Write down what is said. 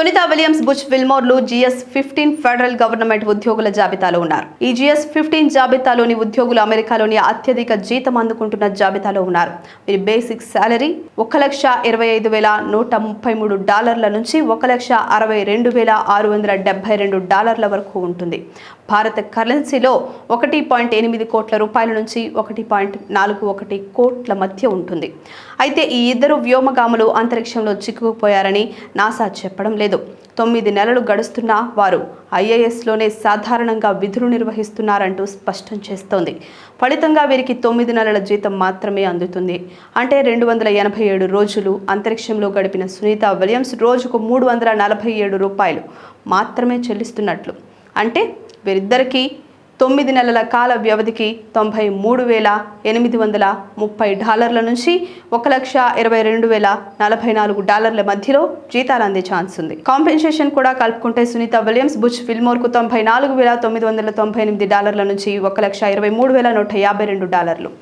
Sunitha Williams, Butch విల్మోర్లు GS-15 federal government ఉద్యోగుల జాబితాలో ఉన్నారు. ఈ GS-15 జాబితాలోని ఉద్యోగులు అమెరికాలోని అత్యధిక జీతం అందుకుంటున్న జాబితాలో ఉన్నారు. వీరి బేసిక్ సాలరీ $1,25,133 నుంచి $1,62,672 వరకు ఉంటుంది. భారత కరెన్సీలో 1.8 కోట్ల రూపాయల నుంచి 1.41 కోట్ల మధ్య ఉంటుంది. అయితే ఈ ఇద్దరు వ్యోమగాములు అంతరిక్షంలో చిక్కుకుపోయారని నాసా చెప్పడం లేదు. 9 నెలలు గడుస్తున్నా వారు IASలోనే సాధారణంగా విధులు నిర్వహిస్తున్నారంటూ స్పష్టం చేస్తోంది. ఫలితంగా వీరికి 9 నెలల జీతం మాత్రమే అందుతుంది. అంటే 287 రోజులు అంతరిక్షంలో గడిపిన సునీత విలియమ్స్ రోజుకు $347 మాత్రమే చెల్లిస్తున్నట్లు. అంటే వీరిద్దరికీ 9 నెలల కాల వ్యవధికి $93,830 నుంచి $1,22,044 మధ్యలో జీతాలు అందే ఛాన్స్ ఉంది. కాంపెన్సేషన్ కూడా కలుపుకుంటే సునీత విలియమ్స్, బుచ్ విల్మోర్కు $94,998 నుంచి $1,23,152